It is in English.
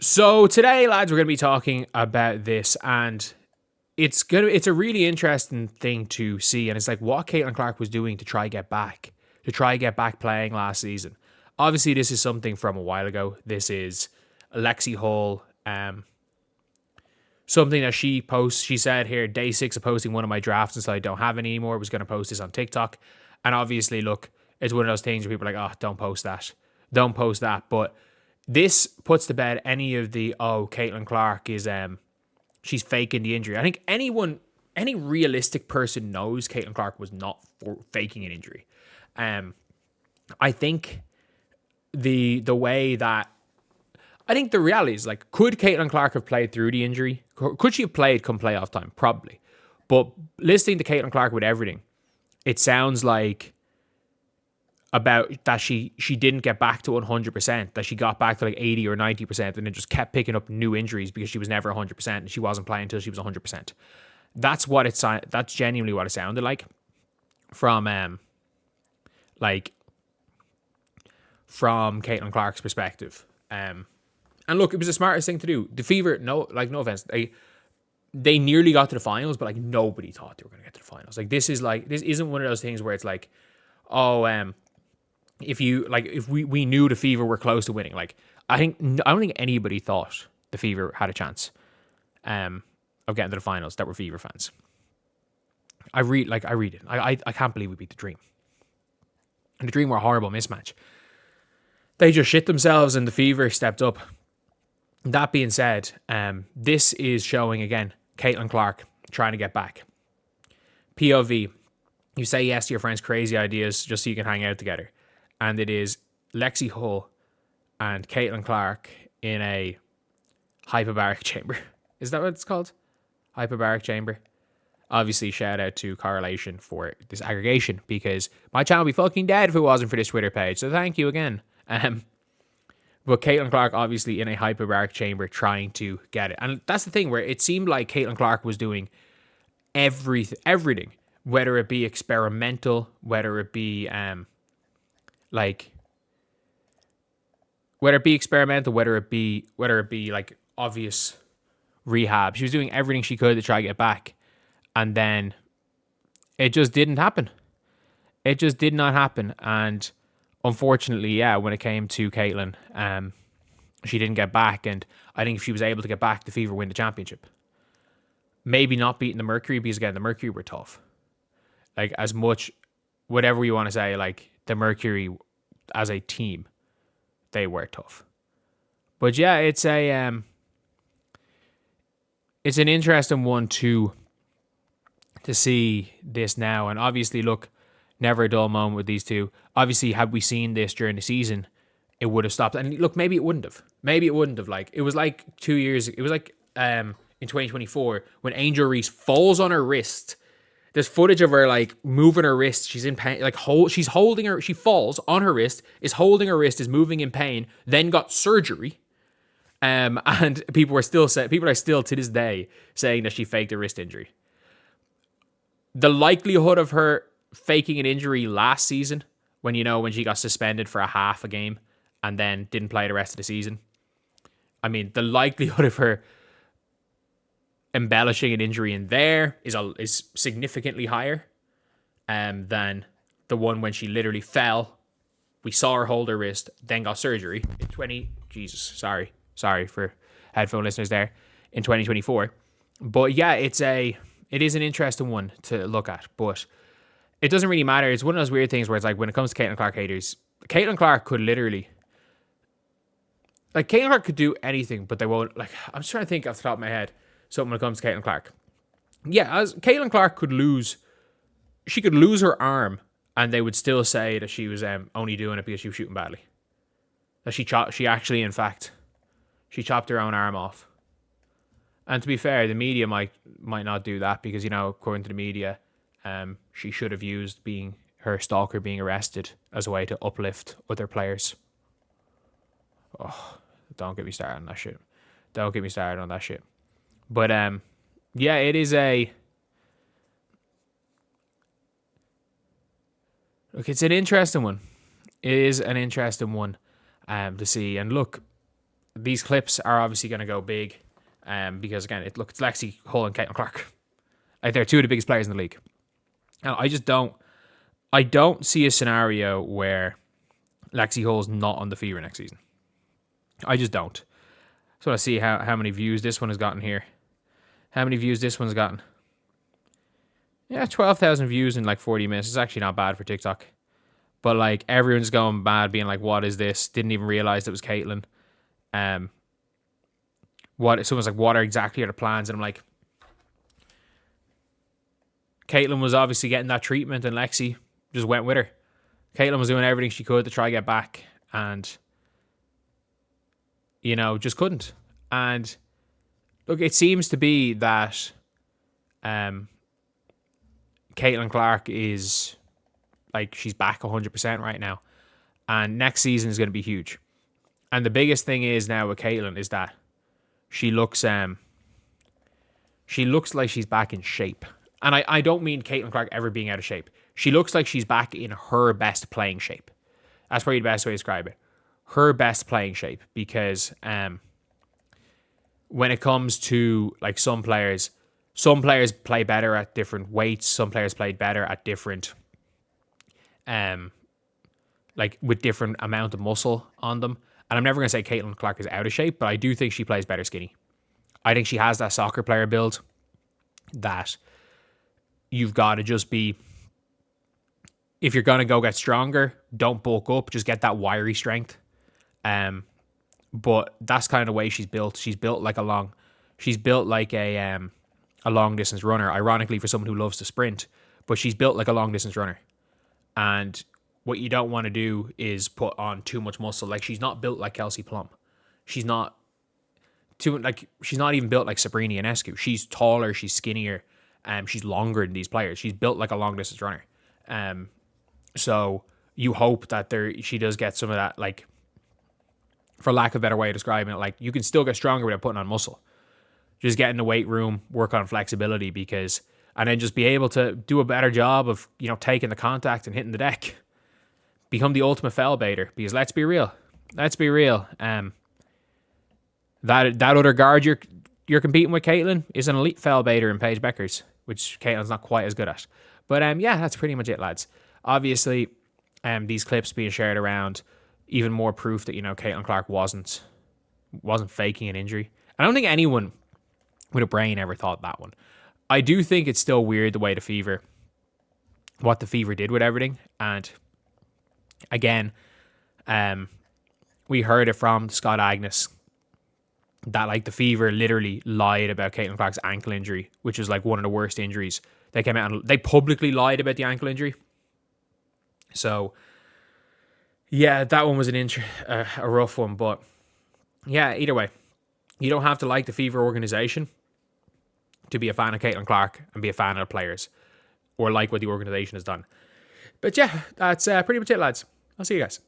So today, lads, we're going to be talking about this, and it's a really interesting thing to see, and it's like what Caitlin Clark was doing to try get back playing last season. Obviously, this is something from a while ago. This is Lexie Hall, something that she posts. She said here, day 6 of posting one of my drafts, and so I don't have any anymore. Was going to post this on TikTok, and obviously, look, it's one of those things where people are like, oh, don't post that, but this puts to bed any of the Caitlin Clark is she's faking the injury. I think any realistic person knows Caitlin Clark was not faking an injury. I think the way that I think the reality is, like, could Caitlin Clark have played through the injury? Could she have played come playoff time? Probably. But listening to Caitlin Clark with everything, it sounds like about that she didn't get back to 100%, that she got back to like 80 or 90% and then just kept picking up new injuries because she was never 100% and she wasn't playing until she was 100%. That's genuinely what it sounded like from Caitlin Clark's perspective. And look, it was the smartest thing to do. The Fever, no offense, they nearly got to the finals, but like nobody thought they were going to get to the finals. Like this isn't one of those things where it's like, if we knew the Fever were close to winning, like I don't think anybody thought the Fever had a chance of getting to the finals that were Fever fans. I read it. I can't believe we beat the Dream. And the Dream were a horrible mismatch. They just shit themselves and the Fever stepped up. That being said, this is showing again Caitlin Clark trying to get back. POV, you say yes to your friends' crazy ideas just so you can hang out together. And it is Lexie Hull and Caitlin Clark in a hyperbaric chamber. Is that what it's called? Hyperbaric chamber. Obviously, shout out to Correlation for this aggregation, because my channel would be fucking dead if it wasn't for this Twitter page. So thank you again. But Caitlin Clark obviously in a hyperbaric chamber trying to get it. And that's the thing where it seemed like Caitlin Clark was doing everything, whether it be experimental, whether it be like obvious rehab. She was doing everything she could to try to get back. And then it just didn't happen. It just did not happen. And unfortunately, when it came to Caitlin, she didn't get back. And I think if she was able to get back, the Fever win the championship. Maybe not beating the Mercury, because again, the Mercury were tough. Like, as much, whatever you want to say, like the Mercury as a team, they were tough. But yeah, it's an interesting one to see this now. And obviously, look, never a dull moment with these two. Obviously, had we seen this during the season, it would have stopped. And look, maybe it wouldn't have. Like, it was like 2 years. It was like in 2024 when Angel Reese falls on her wrist. There's footage of her like moving her wrist. She's in pain. Like she's holding her. She falls on her wrist. Is holding her wrist. Is moving in pain. Then got surgery. And people are still to this day saying that she faked a wrist injury. The likelihood of her faking an injury last season, when she got suspended for a half a game and then didn't play the rest of the season. I mean, the likelihood of her embellishing an injury in there is significantly higher than the one when she literally fell. We saw her hold her wrist, then got surgery sorry for headphone listeners there, in 2024. But yeah, it is an interesting one to look at, but it doesn't really matter. It's one of those weird things where it's like, when it comes to Caitlin Clark haters, Caitlin Clark could literally, like, Caitlin Clark could do anything, but they won't. Like, I'm just trying to think off the top of my head something when it comes to Caitlin Clark. Yeah, as Caitlin Clark could lose her arm, and they would still say that she was only doing it because she was shooting badly. That she chopped her own arm off. And to be fair, the media might not do that because, according to the media, she should have used her stalker being arrested as a way to uplift other players. Oh, don't get me started on that shit. But yeah, it is look, it's an interesting one. It is an interesting one to see. And look, these clips are obviously going to go big, because again, it's Lexie Hull and Caitlin Clark. Like, they're two of the biggest players in the league. Now, I don't see a scenario where Lexie Hull's not on the Fever next season. I just don't. So I see how many views this one has gotten here. How many views this one's gotten? Yeah, 12,000 views in like 40 minutes. It's actually not bad for TikTok. But like, everyone's going mad, being like, "What is this?" Didn't even realize it was Caitlin. Someone's like, "What are exactly the plans?" And I'm like, Caitlin was obviously getting that treatment, and Lexie just went with her. Caitlin was doing everything she could to try to get back, and just couldn't. And look, it seems to be that Caitlin Clark is like, she's back 100% right now, and next season is going to be huge. And the biggest thing is now with Caitlin is that she looks like she's back in shape. And I don't mean Caitlin Clark ever being out of shape. She looks like she's back in her best playing shape. That's probably the best way to describe it. Her best playing shape. Because when it comes to like some players play better at different weights. Some players play better at different, like with different amount of muscle on them. And I'm never going to say Caitlin Clark is out of shape, but I do think she plays better skinny. I think she has that soccer player build that you've got to just be, if you're going to go get stronger, don't bulk up, just get that wiry strength. But that's kind of the way she's built. She's built like a long distance runner, ironically for someone who loves to sprint, but she's built like a long distance runner. And what you don't want to do is put on too much muscle. Like, she's not built like Kelsey Plum. She's not even built like Sabrina Ionescu. She's taller, she's skinnier, she's longer than these players. She's built like a long distance runner. So you hope that she does get some of that, like, for lack of a better way of describing it, like, you can still get stronger without putting on muscle. Just get in the weight room, work on flexibility, and then just be able to do a better job of, taking the contact and hitting the deck. Become the ultimate foul baiter, because let's be real. That other guard you're competing with, Caitlin, is an elite foul baiter in Paige Bueckers, which Caitlin's not quite as good at. But yeah, that's pretty much it, lads. Obviously, these clips being shared around, even more proof that Caitlin Clark wasn't faking an injury. I don't think anyone with a brain ever thought that one. I do think it's still weird the way what the Fever did with everything. And again, we heard it from Scott Agnes that like the Fever literally lied about Caitlin Clark's ankle injury, which was like one of the worst injuries. They came out and they publicly lied about the ankle injury. So yeah, that one was a rough one. But yeah, either way, you don't have to like the Fever organization to be a fan of Caitlin Clark and be a fan of the players, or like what the organization has done. But yeah, that's pretty much it, lads. I'll see you guys.